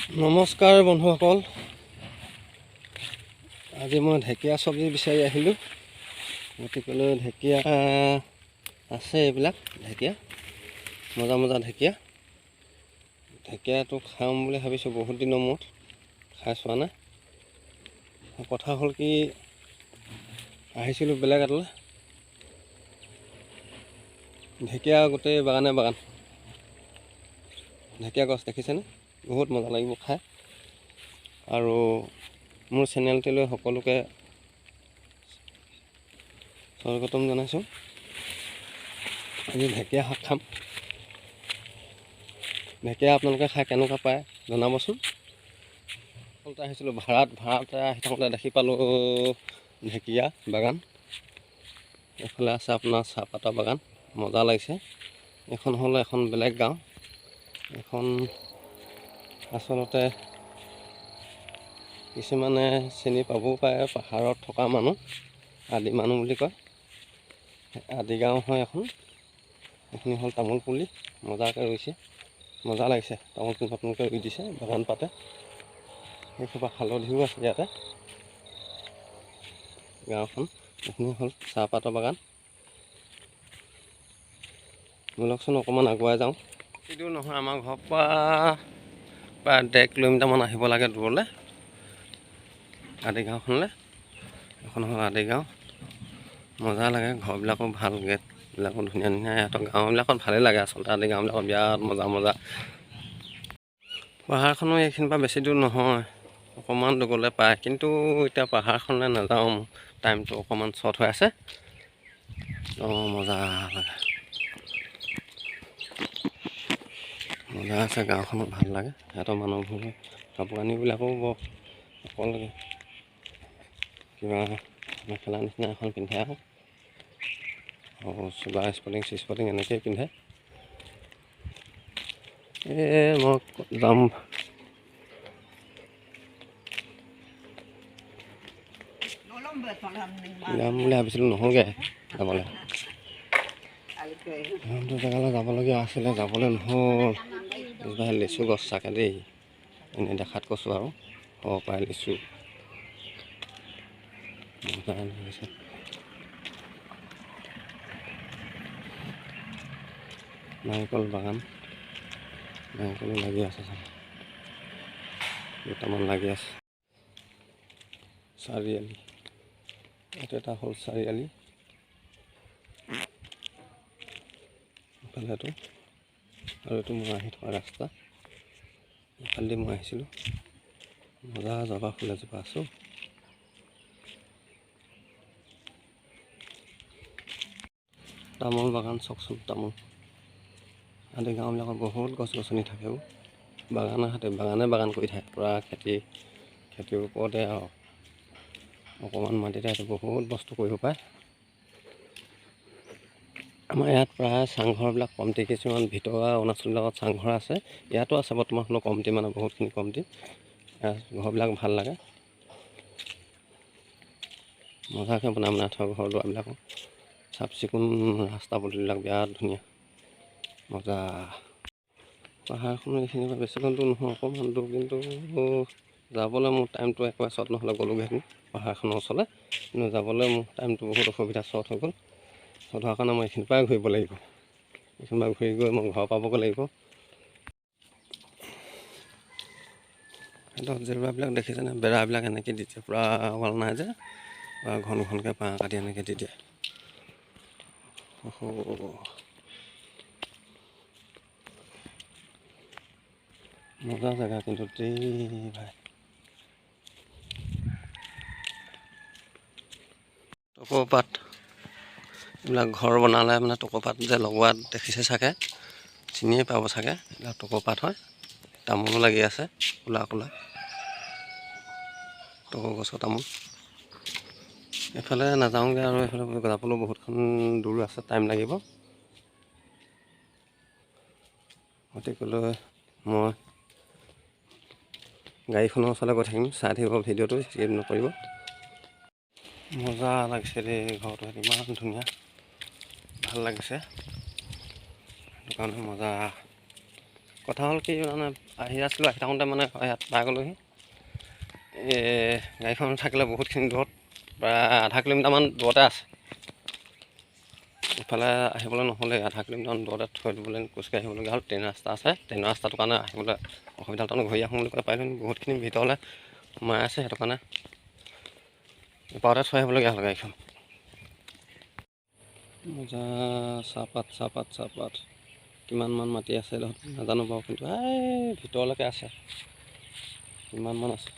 নমস্কাৰ বন্ধুসকল, আজি মই ঢেকীয়া চব্জি বিচাৰি আহিলোঁ। গতিকেলৈ ঢেকীয়া আছে, এইবিলাক ঢেকীয়া মজা মজা ঢেকীয়া। ঢেকীয়াটো খাম বুলি ভাবিছোঁ, বহুত দিনৰ মূৰত খাই চোৱা নাই। কথা হ'ল কি, আহিছিলোঁ বেলেগ এটালৈ, ঢেকীয়া গোটেই বাগানে বাগান ঢেকীয়া গছ দেখিছেনে? বহুত মজা লাগিব খাই। আৰু মোৰ চেনেলটোলৈ সকলোকে স্বাগতম জনাইছোঁ। আজি ঢেকীয়া শাক খাম। ঢেকীয়া আপোনালোকে খাই কেনেকুৱা পায় জনাবচোন। আচলতে আহিছিলোঁ ভাড়াতে আহি থাকোঁতে দেখি পালোঁ ঢেকীয়া বাগান। এইফালে আছে আপোনাৰ চাহপাতৰ বাগান, মজা লাগিছে। এইখন হ'ল এখন বেলেগ গাঁও। এখন আচলতে কিছুমানে চিনি পাবও পাৰে, পাহাৰত থকা মানুহ, আদি মানুহ বুলি কয়। আদি গাঁও হয় এখন। এইখিনি হ'ল তামোল পুলি, মজাকৈ ৰুইছে, মজা লাগিছে। তামোল পুলি নতুনকৈ ৰুই দিছে বাগান পাতে। সেইসোপা হালধিও আছে ইয়াতে। গাঁওখন এইখিনি হ'ল চাহপাতৰ বাগান। ব'লকচোন অকণমান আগুৱাই যাওঁ। বেছি দূৰ নহয়, আমাৰ ঘৰৰ পৰা প্ৰায় 1.5 কিলোমিটাৰমান আহিব লাগে দূৰলৈ, আদি গাঁওখনলৈ। এখন হ'ল আদি গাঁও, মজা লাগে। ঘৰবিলাকো ভাল, গেটবিলাকো ধুনীয়া ধুনীয়া। ইহঁতৰ গাঁওবিলাকত ভালেই লাগে আচলতে। আদি গাঁওবিলাকত বিৰাট মজা মজা। পাহাৰখনো এইখিনিৰ পৰা বেছি দূৰ নহয়, অকণমান দূৰ গ'লে পায়। কিন্তু এতিয়া পাহাৰখনলৈ নাযাওঁ, টাইমটো অকণমান শ্বৰ্ট হৈ আছে। মজা লাগে, মজা আছে। গাঁওখনত ভাল লাগে। সিহঁতৰ মানুহবোৰ কাপোৰ কানিবিলাকো বৰ অকল কিবা মেখেলা নিচিনা এখন পিন্ধে আৰু চোলা স্পৰ্টিং এনেকৈয়ে পিন্ধে। মই যাম বুলি ভাবিছিলোঁ, নহ'লগৈ যাবলৈ। সেইটো জেগালৈ যাবলগীয়া আছিলে, যাবলৈ নহ'ল। এইবাৰ লিচু গছ চাগে দেই, এনেই দেখাত কৈছোঁ আৰু হ'ব পাৰে লিচু। নাৰিকল বাগান, নাৰিকলো লাগি আছে চাগে, দুটামান লাগি আছে। চাৰিআলি, এইটো এটা হ'ল চাৰিআলি। ইফালে এইটো, আৰু এইটো মই আহি থকা ৰাস্তা। ইফালেদি মই আহিছিলোঁ। মজা জবা ফুল এজোপা আছোঁ। তামোল বাগান চাওকচোন, তামোল। আদি গাঁওবিলাকত বহুত গছ গছনি থাকেও, বাগানে বাগান কৰি থাকে। পূৰা খেতিৰ ওপৰতে আৰু অকণমান মাটিতে এইটো বহুত বস্তু কৰিব পাৰে। আমাৰ ইয়াত প্ৰায় চাংঘৰবিলাক কমটি, কিছুমান ভিতৰুৱা অৰুণাচলবিলাকত চাংঘৰ আছে। ইয়াতো আছে বৰ্তমান হ'লেও কমটি, মানে বহুতখিনি কমটি। ঘৰবিলাক ভাল লাগে, মজাকৈ বনাই থোৱা ঘৰ দুৱাৰবিলাকো চাফ চিকুণ, ৰাস্তা পদূলিবিলাক বিৰাট ধুনীয়া, মজা। পাহাৰখনো এইখিনিৰ পৰা বেছি দূৰ নহয়, অকণমান দূৰ। কিন্তু যাবলৈ মোৰ টাইমটো একেবাৰে শ্বৰ্ট নহ'লে গ'লোগৈহেঁতেন পাহাৰখনৰ ওচৰলৈ। কিন্তু যাবলৈ মোৰ টাইমটো বহুত অসুবিধা, শ্বৰ্ট হৈ গ'ল। শ্বৰ্ট হোৱাৰ কাৰণে মই এইখিনিৰ পৰাই ঘূৰিব লাগিব। এইখিনিৰ পৰা ঘূৰি গৈ মই ঘৰ পাবগৈ লাগিব। সিহঁতৰ জেওৰাবিলাক দেখিছেনে? বেৰাবিলাক এনেকৈ দি দিয়ে, পূৰা ৱাল নাই যে, পূৰা ঘন ঘনকৈ বাঁহ কাটি এনেকৈ দি দিয়ে। মজা জেগা কিন্তু দেই ভাই। টকৌপাত, এইবিলাক ঘৰ বনালে মানে টকৌপাত যে লগোৱা দেখিছে চাগে, চিনিয়ে পাব চাগে। এইবিলাক টকৌপাত হয়। তামোলো লাগি আছে, ক'লা ক'লা টকৌ গছৰ তামোল। এইফালে নাযাওঁগৈ আৰু, এইফালে যাবলৈ বহুতখন দূৰ আছে, টাইম লাগিব। গতিকেলৈ মই গাড়ীখনৰ ওচৰলৈ গৈ থাকিম, চাই থাকিব ভিডিঅ'টো, স্কিপ নকৰিব। মজা লাগিছে দেই, ঘৰটো ইমান ধুনীয়া, ভাল লাগিছে। সেইটো কাৰণে মজা কথা হ'ল কি মানে আহি থাকোঁতে মানে ইয়াত পাই গ'লোহি। গাড়ীখন থাকিলে বহুতখিনি দূৰত, প্ৰায় আধা কিলোমিটাৰমান দূৰতে আছে। ইফালে আহিবলৈ নহ'লে আধা কিলোমিটাৰমান দূৰতে থৈ দিবলৈ খোজকাঢ়ি আহিবলগীয়া হ'ল। ট্ৰেইন ৰাস্তা আছে, ট্ৰেইন ৰাস্তাটোৰ কাৰণে আহিবলৈ অসুবিধা তাৰমানে ঘূৰি আহোঁ বুলি কৈ পাৰিলোঁ। বহুতখিনি ভিতৰলৈ সোমাই আছে, সেইটো কাৰণে পাওঁতে থৈ আহিবলগীয়া হ'ল গাড়ীখন। মজা চাহপাত কিমানমান মাটি আছে নাজানো বাৰু, কিন্তু এই ভিতৰলৈকে আছে। কিমানমান আছে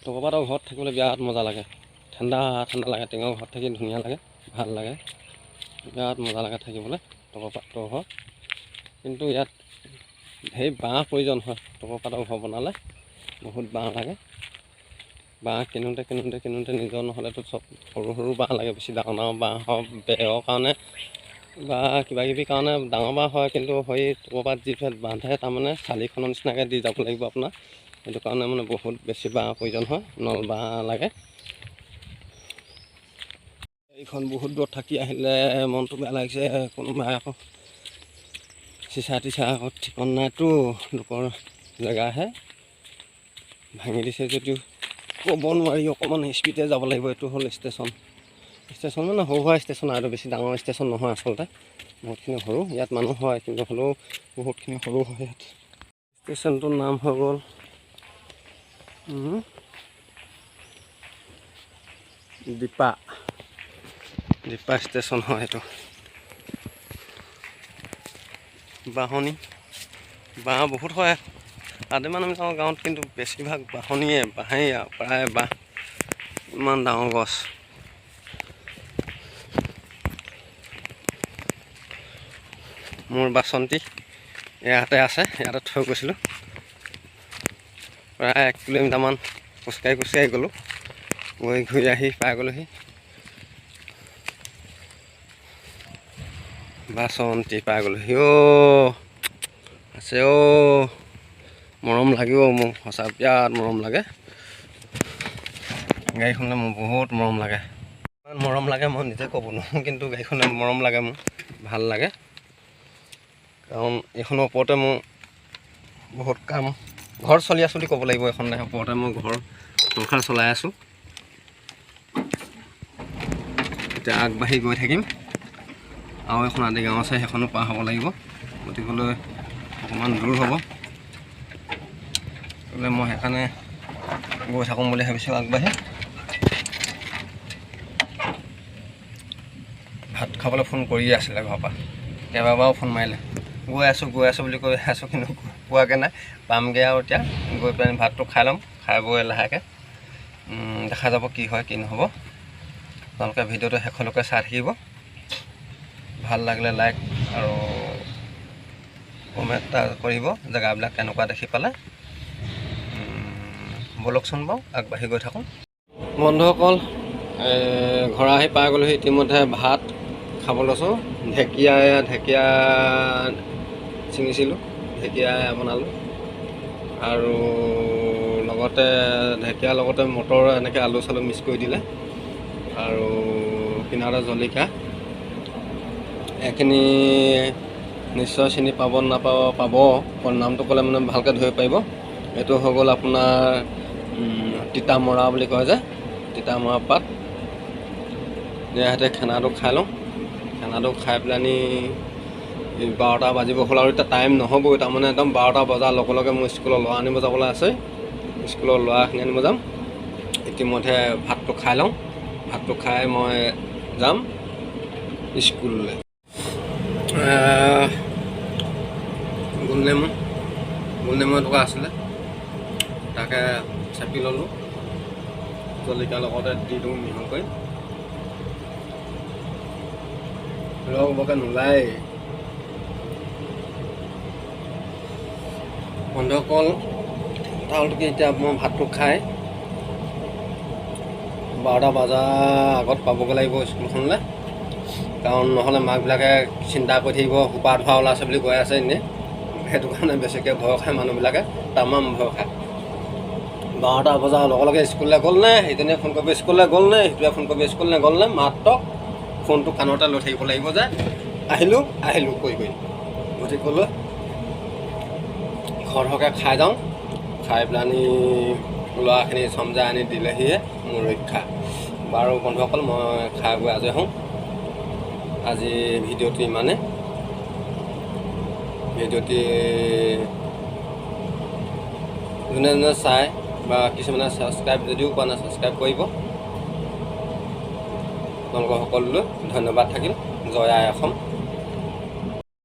টকৌপাতৰ ঘৰত থাকিবলৈ বিৰাট মজা লাগে, ঠাণ্ডা লাগে। টিঙৰ ঘৰত থাকি ধুনীয়া লাগে, ভাল লাগে, বিৰাট মজা লাগে থাকিবলৈ টকৌপাতৰ ঘৰ। কিন্তু ইয়াত সেই বাঁহ প্ৰয়োজন হয়, টকৌপাতৰ ঘৰ বনালে বহুত বাঁহ লাগে। বাঁহ কিনোতে নিজৰ নহ'লেতো চব সৰু বাঁহ লাগে, বেছি ডাঙৰ বাঁহ হওক বেৰৰ কাৰণে বা কিবাকিবি কাৰণে ডাঙৰ বাঁহ হয়, কিন্তু সেই টকৌপাত যিটো বান্ধে তাৰমানে চালিখনৰ নিচিনাকৈ দি যাব লাগিব আপোনাৰ। সেইটো কাৰণে মানে বহুত বেছি বাঁহ প্ৰয়োজন হয়, নল বাঁহ লাগে। এইখন বহুত দূৰত থাকি আহিলে মনটো বেয়া লাগিছে। কোনোবাই আকৌ চিচা টিচা আকৌ ঠিকন নাইতো, লোকৰ জেগাহে ভাঙি দিছে যদিও ক'ব নোৱাৰি। অকণমান স্পীডে যাব লাগিব। এইটো হ'ল ষ্টেচন মানে সৰু সুৰা ষ্টেচন আৰু বেছি ডাঙৰ ষ্টেচন নহয় আচলতে, বহুতখিনি সৰু। ইয়াত মানুহ হয় কিন্তু হ'লেও বহুতখিনি সৰু হয় ইয়াত। ষ্টেচনটোৰ নাম হৈ গ'ল দীপা ষ্টেচন হয় এইটো। বাঁহনি বাঁহ বহুত হয় আদিমানবিলাকৰ গাঁৱত, কিন্তু বেছিভাগ বাঁহনিয়ে বাঁহেই প্ৰায় বাঁহ। ইমান ডাঙৰ গছ। মোৰ বাচন্তি ইয়াতে আছে, ইয়াতে থৈ গৈছিলোঁ। প্ৰায় 1 কিলোমিটাৰমান খোজকাঢ়ি গ'লোঁ, গৈ ঘূৰি আহি পাই গ'লোহি। বাচন্তি পাই গ'লোহি। আছে মৰম লাগিব মোক, সঁচা বিৰাট মৰম লাগে গাড়ীখনে। মোৰ বহুত মৰম লাগে, ইমান মৰম লাগে মই নিজে ক'ব নোৱাৰোঁ, কিন্তু গাড়ীখনে মৰম লাগে মোৰ, ভাল লাগে। কাৰণ এইখনৰ ওপৰতে মোৰ বহুত কাম, ঘৰ চলি আছোঁ বুলি ক'ব লাগিব। এইখনৰ ওপৰতে মই ঘৰ সংসাৰ চলাই আছোঁ। এতিয়া আগবাঢ়ি গৈ থাকিম। আৰু এখন আদি গাঁও আছে, সেইখনো পাৰ হ'ব লাগিব। গতিকেলৈ অকণমান দূৰ হ'ব, মই সেইকাৰণে গৈ থাকোঁ বুলি ভাবিছোঁ আগবাঢ়ি। ভাত খাবলৈ ফোন কৰিয়ে আছিলে ঘৰৰ পৰা, কেইবাবাৰো ফোন মাৰিলে। গৈ আছোঁ বুলি কৈ আছোঁ, কিন্তু পোৱাগৈ নাই। পামগৈ আৰু এতিয়া গৈ পেলাই ভাতটো খাই ল'ম, খাই বৈ লাহেকৈ দেখা যাব কি হয় কি নহ'ব। আপোনালোকে ভিডিঅ'টো শেষলৈকে চাই থাকিব। ভাল লাগিলে লাইক আৰু কমেণ্ট এটা কৰিব, জেগাবিলাক কেনেকুৱা দেখি পালে। ব'লকচোন বাৰু আগবাঢ়ি গৈ থাকোঁ। বন্ধুসকল, ঘৰ আহি পাই গ'লোহি। ইতিমধ্যে ভাত খাব লৈছোঁ। ঢেকীয়া ছিঙিছিলোঁ, ঢেকীয়া বনালোঁ, আৰু লগতে ঢেকীয়াৰ লগতে মটৰ এনেকৈ আলু চালু মিক্স কৰি দিলে, আৰু কিনাৰতে জলকীয়া। এইখিনি নিশ্চয় চিনি পাব, পাব নামটো ক'লে মানে ভালকৈ ধৰিব পাৰিব। এইটো হৈ গ'ল আপোনাৰ তিতামৰা বুলি কয় যে, তিতামৰা পাত। ইয়াতে খানাটো খাই লওঁ। খানাটো খাই পেলানি 12টা বাজিব হ'ল, আৰু এতিয়া টাইম নহ'বই। তাৰমানে একদম 12টা বজাৰ লগে লগে মোৰ স্কুলৰ ল'ৰা আনিব যাবলৈ আছে। স্কুলৰ ল'ৰাখিনি আনিব যাম। ইতিমধ্যে ভাতটো খাই লওঁ। ভাতটো খাই মই যাম স্কুললৈ। গোল নেমু এটুকা আছিলে, তাকে চেপি ল'লোঁ, জলকীয়াৰ লগতে দি দিওঁ মিহলকৈ। বৰকৈ নোলায়। বন্ধুসকল, কথা হ'ল কি, এতিয়া মই ভাতটো খাই 12টা বজাৰ আগত পাবগৈ লাগিব স্কুলখনলৈ। কাৰণ নহ'লে মাকবিলাকে চিন্তা কৰি থাকিব, সোপা ধোৱা ওলাইছে বুলি কৈ আছে এনেই। সেইটো কাৰণে বেছিকৈ ভয় খায় মানুহবিলাকে, তামাম ভয় খায়। 12টা বজাৰ লগে লগে স্কুললৈ গ'লনে, ইজনীয়ে ফোন কৰিব স্কুললৈ গ'লনে, সিটোৱে ফোন কৰিব স্কুললৈ গ'লনে, মাত্ৰ ফোনটো কাণতে লৈ থাকিব লাগিব যে আহিলোঁ কৰি। গতিকেলৈ খৰকৈ খাই যাওঁ, খাই পেলানি ল'ৰাখিনি চমজাই আনি দিলেহিহে মোৰ ৰক্ষা। বাৰু বন্ধুসকল, মই খাই বৈ আজৰি হওঁ। আজি ভিডিঅ'টো ইমানে। ভিডিঅ'টি যোনে যোনে চাই বা কিছুমানে ছাবস্ক্ৰাইব যদিও কৰা নাই ছাবস্ক্ৰাইব কৰিব। আপোনালোকৰ সকলোলৈ ধন্যবাদ থাকিল। জয় আই অসম।